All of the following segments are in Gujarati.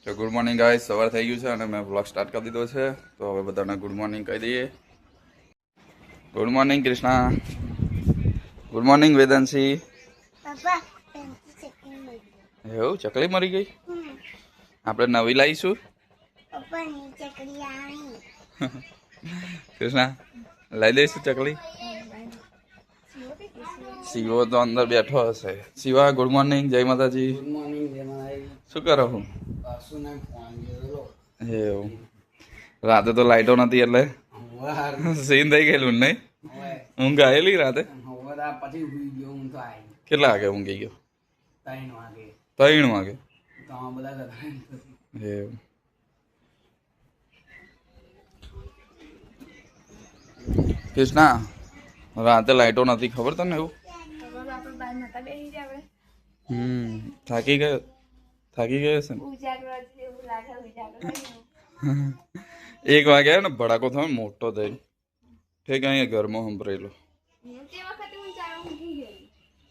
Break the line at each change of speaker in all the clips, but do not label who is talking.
તો ગુડ મોર્નિંગ ગાઈસ, સવાર થઈ ગયું છે અને મેં વ્લોગ સ્ટાર્ટ કરી દીધો છે. તો હવે બધાને ગુડ મોર્નિંગ કહી દઈએ. Good morning Krishna, good morning Vedanshi. એવું ચકલી મરી ગઈ? આપણે નવી લાવીશું. કૃષ્ણા લઈ દઈશું ચકલી. શિવો તો અંદર બેઠો હશે. શિવા ગુડ મોર્નિંગ, જય માતાજી.
ગુડ મોર્નિંગ જય માતાજી.
શું કરો હું?
પાછું ના ફોન જોયો
એવું રાતે તો લાઈટો નથી એટલે
વાર
સીન થઈ ગયેલું નહીં?
હવે
ઊંઘ આવેલી રાતે?
હવે આ પછી સુઈ ગયો હું તો આવી
કેટલા વાગે ઊંઘી ગયો?
3 વાગે
3 વાગે.
તો આ બધા હતા
એવું કૃષ્ણા રાતે લાઈટો નથી ખબર તને? એવું થાકી ગયો છે ને? 1 વાગે ને ભડાકો થયો ને મોટો થઈને ઠીક અહીંયા ઘરમાં સંભળેલો.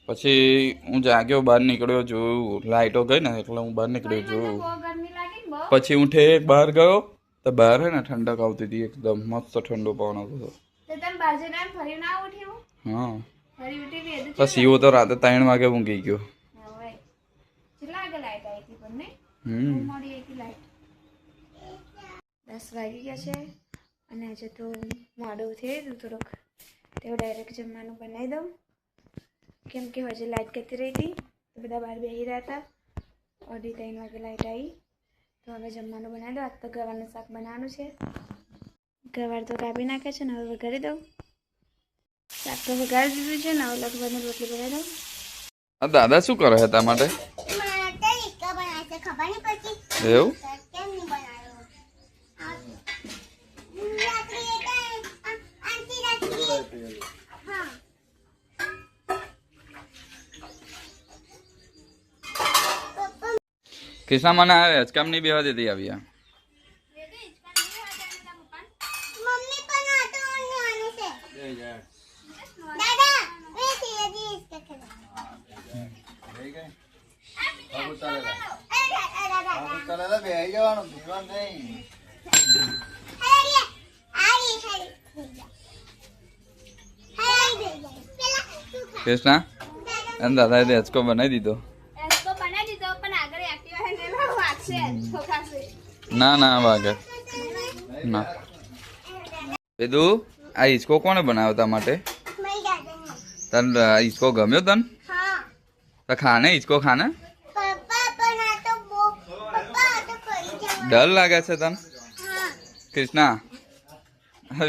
પછી હું જાગ્યો, બહાર નીકળ્યો, જોયું લાઈટો ગઈ ને એટલે હું બહાર નીકળ્યો જોયું. પછી હું ઠેક બહાર ગયો તો બહાર હે ને ઠંડક આવતી હતી, એકદમ મસ્ત ઠંડો પવન આવતો હતો. હા તો શિવો તો રાતે 3 વાગે ઊંઘી ગયો.
10 વાગી ગયા છે અને આજે તો મોડું થયું થોડુંક, તેવું ડાયરેક્ટ જમવાનું બનાવી દઉં કેમ કે હજી લાઇટ જતી રહી હતી તો બધા બહાર બેસી રહ્યા હતા. 2:30 વાગે લાઇટ આવી તો હવે જમવાનું બનાવી દઉં. આજ તો ગવારનું શાક બનાવવાનું છે. ગવાર તો કાપી નાખે છે ને હવે વઘારી દઉં. શાક તો વઘારી દીધું છે ને હવે લગભગ રોટલી બનાવી દઉં.
આ દાદા શું કરે છે તા માટે? એવું કૃષ્ણા મને આવે જ કામ નહીં બેવા દેતી આવ્યા. કૃષ્ણા એમ દાદાએ હેચકો બનાવી દીધો. ના ના વાગે ના. બેદુ આ હિચકો કોને બનાવ્યો તા માટે? તને હિચકો ગમ્યો તને? તો ખાને હિચકો ખાને. ડર લાગે છે તને કૃષ્ણા?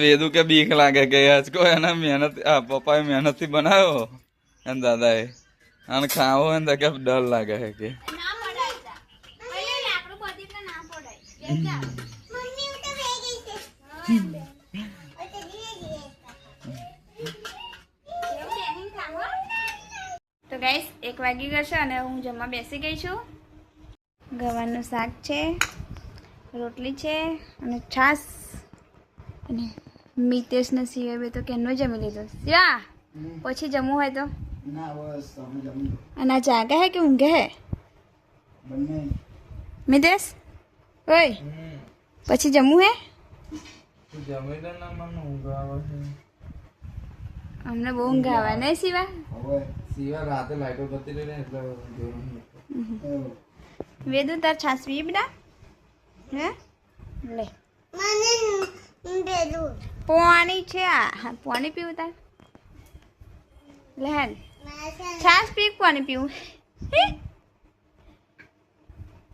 વેદુ કે બીક લાગે કે હિચકો એને મહેનત પપ્પાએ મહેનતથી બનાવ્યો એમ દાદાએ અને ખાવો એને કે ડર લાગે છે કે
તો ગાઈસ 1 વાગી ગયો છે અને હું જમવા બેસી ગઈ છું. ગવારનું શાક છે, રોટલી છે અને છાસ. અને મિતેશને સિવાય બે તો કેનો જમી લીધો. શિવા પછી જમવું હોય તો
ના બસ તમે જમી
અને આ જાગે હે કે ઊંઘે હે?
બંને
મિતેશ ઓય પછી જમવું હે?
જમી લે ના મને ઊંઘ આવે છે.
અમને બહુ ઊંઘ આવે નહીં શિવા?
હવે
સિવા રાતે લાઈટો જતી રહી ને એટલે
વેદુ તાર છાસ પી બેટા હે? લે પાણી છે. હા પાણી પીવું તાર? લે હેન છાસ પી પાણી પીવું?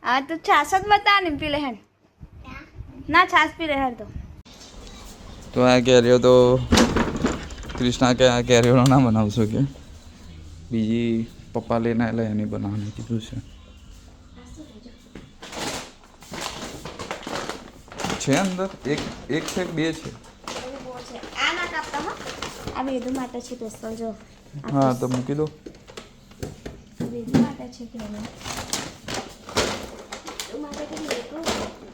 હા તું છાસ જ બતા ને પી લે હેન. ના છાસ પી લે હેર
તો આ કેરીઓ તો કૃષ્ણા કે આ કેરીઓ ના બનાવશો કે બીજી પપ્પા લઈને એટલે એની બનાવવાનું કીધું છે અંદર. એક છે કે 2 છે?
આ ના કાપતા હો, આ વેદુ માટે છે પેસ્ટલ જો.
હા તો મૂકી દો.
વેદુ માટે છે કે વેદુ માટે કે વેદુ?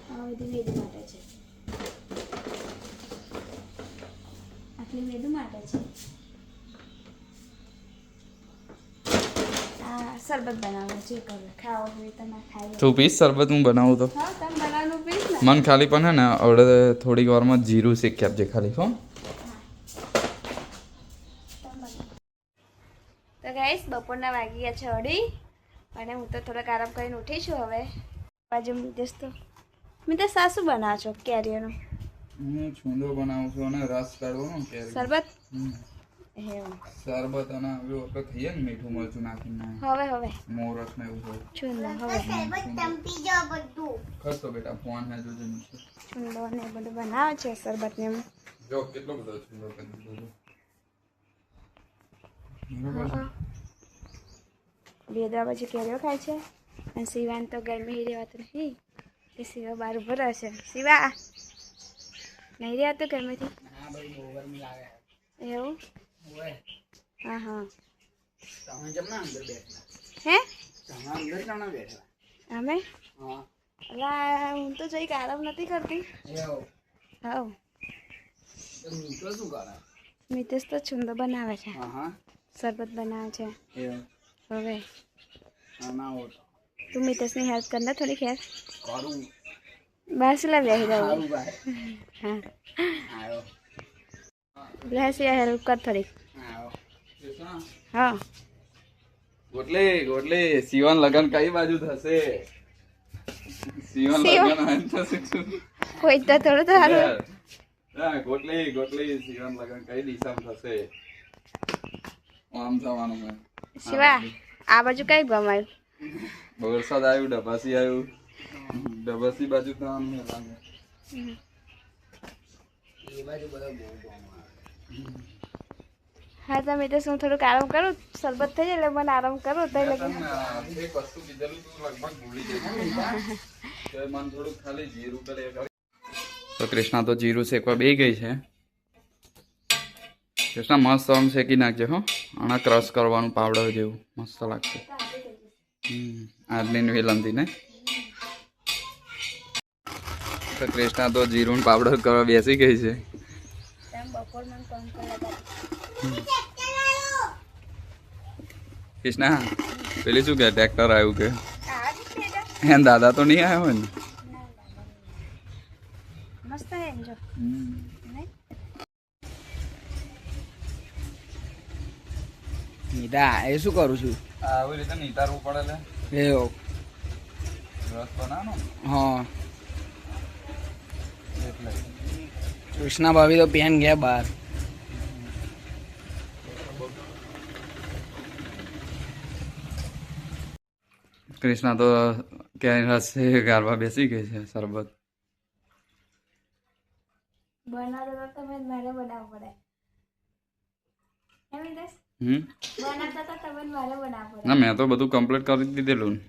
હા વેદુ માટે છે. આટલી વેદુ માટે છે. આ શરબત બનાવો જે કરો ખાવો હોય તમે ખાઈ
તું પીસ શરબત હું બનાવું તો
હા તમે બનાવવાનું પીસ ને
મન ખાલી પણ હે ને આવડે થોડીક વારમાં જીરું શેકી આપજે ખાલી હો
તો ગાઈસ બપોરના વાગી ગયા છે 2:30 અને હું તો થોડોક આરામ કરીને ઉઠી છું હવે બાજુ મેં તો સાસુ બનાવો છો કેરીઓનું
હું છૂંદો બનાવું છું અને રસ કાઢવાનો કેરી
શરબત
હમ.
એવું
શરબત અને હવે આપણે ખાઈએ ને મીઠું મરચું નાખીને
હવે
મોરસ ને એવું હોય
છુંદો હવે
ખસો બેટા ફોન ને જોજે નીચે.
છુંદો ને એ બધું બનાવે છે શરબત ને એમ.
જો કેટલો બધો છૂંદો કરી દીધો છે. બરાબર છે?
બે દવા પછી કેરીઓ ખાય છે અને શિવાન તો ગરમી રહેવાતું નહીં કે શિવા બહાર ઉભો રહેશે શિવા નહીં રહેવાતું ગરમીથી
હા ભાઈ બહુ ગરમી લાગે
એવું
ઓય
હા હા
તમે જમના અંદર બેઠા
હે
તમે અંદર જમના બેઠા
અમે
હા
અલા હું તો જઈક આરામ નથી કરતી
એવું
હા
તો મીઠો શું કરે
મિતેશ તો છુંદો બનાવે છે
હા હા
શરબત બનાવે છે
એવું
હવે
ના હોતો
તું મિતેશની હેલ્પ કર ને થોડીક હેલ્પ
કરું
બહાર સિલા બેસી
સારું
રહું
ભાઈ
હા
આવ્યો
બેસી હેલ્પ કર થોડીક
આવ્યો
હા
ગોટલી સીવન લગન કઈ બાજુ થશે સીવન લગન આમ થશે શું?
કોઈ તો થોડું તો સારું
ના, ગોટલી સીવન લગન કઈ દિશામાં થશે આમ થવાનું હોય
શિવા આ બાજુ કઈ ગમાયું
વરસાદ આવ્યું ડબાસી આવ્યું ડબાસી બાજુ તો આમ નહીં લાગે
એ બાજુ બધો બહુ ગમ આવે
હા તો મિતેશ હું થોડુંક આરામ કરું શરબત થઈ જાય એટલે મને આરામ કરું તો એટલે
એક વસ્તુ કીધેલું તું લગભગ ભૂલી જશે તો મન થોડુંક ખાલી જીરું કરે તો કૃષ્ણા તો જીરું શેકવા બે ગઈ છે કૃષ્ણા મસ્ત આમ શેકી નાખજે હો આના ક્રશ કરવાનું પાવડર જેવું મસ્ત લાગશે આદમીની વિલંતી ને તો કૃષ્ણા તો જીરું પાવડર કરવા બેસી ગઈ છે કૃષ્ણા પેલી શું કે ટ્રેક્ટર આવ્યું કે હે દાદા તો નહીં આવ્યો હોય ને
મસ્ત હે એમ જો
નીતા એ શું કરું છું
આવી રીતે નીતારવું પડે લે
એવું
રસ બનાવવાનો
હા
એટલે
કૃષ્ણા ભાભી તો પેન ગયા બહાર
કૃષ્ણા તો ક્યાંય રસ ગારવા બેસી ગઈ છે શરબત
બનાવતા તો તમે મારે બનાવવું પડે એમ મિતેશ બનાવતા તો તમે મારે બનાવવું પડે
ના મેં તો બધું કમ્પ્લીટ કરી દીધેલું ને.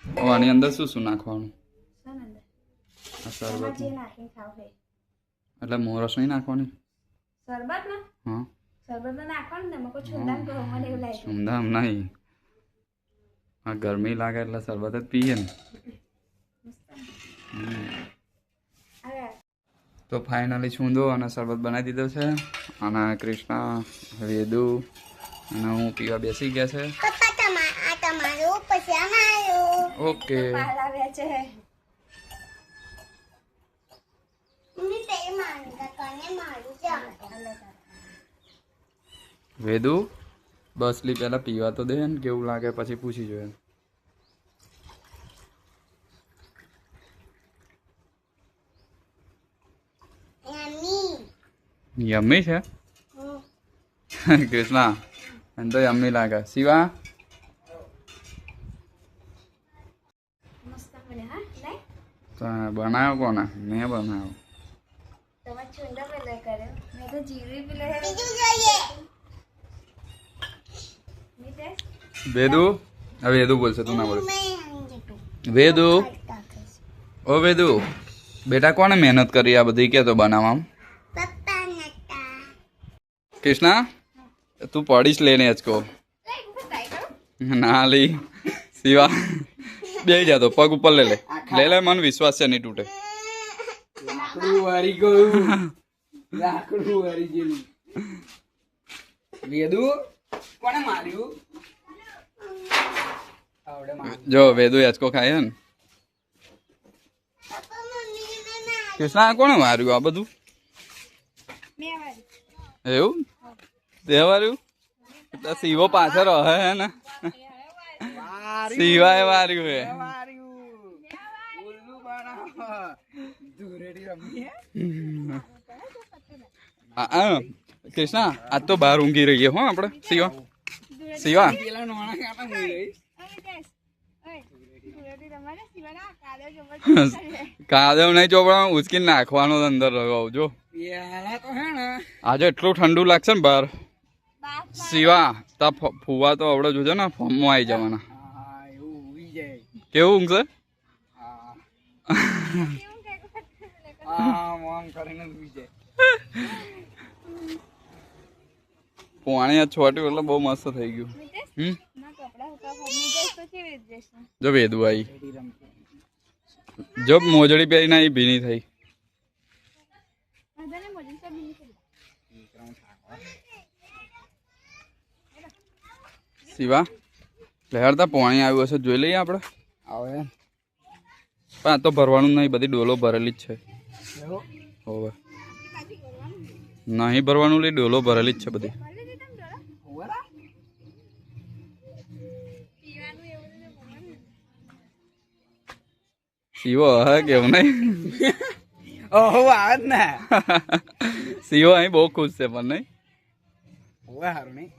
હવે આની અંદર શું શું નાખવાનું
શું અંદર
આ
એમાં જે
શરબત
નાખીને ખાવ છે
એટલે મોરસ નહીં નાખવાની
શરબત ને
હા
શરબત ને નાખવાનું ને મકો છુંદામ કહો મને એવું લાગે
સુમધામ નહીં આ ગરમી લાગે એટલે શરબત જ પીએ ને
અરે
તો ફાઇનલી છૂંદો અને શરબત બનાવી દીધો છે અને કૃષ્ણા વેદુ અને હું પીવા બેસી ગયા છે ઓકે
પાલ આવ્યા છે
વેદુ બસલી પહેલા પીવા તો દે ને કેવું લાગે પછી પૂછી જોઈએ યમ્મી છે કૃષ્ણા એમ તો યમ્મી લાગે શિવા
મસ્ત બને હા નહીં
તો બનાવ્યો કોને મેં બનાવ્યો
તમે છુંદા પેલા કર્યો મેં તો જીરું પેલા મિતેશ
વેદુ હવે વેદુ બોલશે તું ના બોલ વેદુ ઓ વેદુ બેટા કોને મહેનત કરી આ બધી કે તો બનાવવામાં કૃષ્ણા તું પડીશ લેને જ કહો ના લી શિવા બે જાતો પગ ઉપર લે મને વિશ્વાસ છે નહીં તૂટે
વાળી ગયું લાકડું હરી ગયેલું. વેદુ કોને માર્યું? આવડે માર્યું.
જો વેદુ યાચકો ખાય છે ને. કૃષ્ણા આ કોણે માર્યું આ બધું? એવું તે વાર્યું? તો શિવો પાછળ રહે હે ને. શિવાય વાર્યું હે.
ઉલ્લુ બનાવો. ધૂળેટી રમીએ.
કૃષ્ણા આજ તો બહાર ઊંઘી રહીએ હો આપણે. શિવા શિવા
પેલા નોણા કાંટા મૂઈ રહી.
કાદવ નહીં ચોપડા ઉચકી નાખવાનો અંદર રહ્યો જો.
પેલા તો હે ને
આજે એટલું ઠંડુ લાગશે ને બહાર. શિવા તા ફુવા તો આવડે જોજો ને ફોર્મમાં આવી જવાના.
હા એવું ઉઈ જાય.
કેવું ઊંઘશે?
હા હા મોમ કરીને ઉઈ જાય.
પાણી આ છોટ્યું એટલે બહુ મસ્ત થઈ ગયું. જો વેદુ આવી. જો મોજડી પહેરીને આવી ભીની થઈ. શિવા લહેરતા પાણી આવ્યું હશે જોઈ લઈએ આપણે.
આવે
પણ આ તો ભરવાનું નહીં, બધી ડોલો ભરેલી જ છે. હોવે નહીં ભરવાનું લે, ડોલો ભરેલી જ છે બધી. શિવો હા કેવું નહીં.
ઓહો આવે જ ને.
શિવો અહીં બહુ ખુશ છે પણ નહીં.
ઓવે હારું નહીં.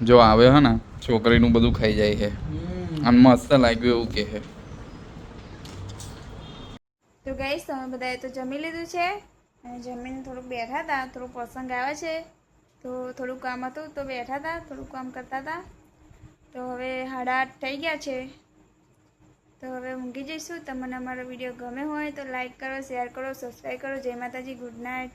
જો આવે હે ને છોકરીનું બધું ખાઈ જાય છે. આમ મસ્ત લાગ્યું એવું કે છે.
તો ગાઈસ તમે બધાએ તો જમી લીધું છે અને જમીને થોડુંક બેઠા હતા. થોડું પ્રસંગ આવે છે તો થોડું કામ હતું તો બેઠા હતા, થોડું કામ કરતા હતા. તો હવે 8:30 થઈ ગયા છે તો હવે ઊંઘી જઈશું. તમને અમારો વિડીયો ગમે હોય તો લાઈક કરો, શેર કરો, સબસ્ક્રાઈબ કરો. જય માતાજી, ગુડ નાઇટ.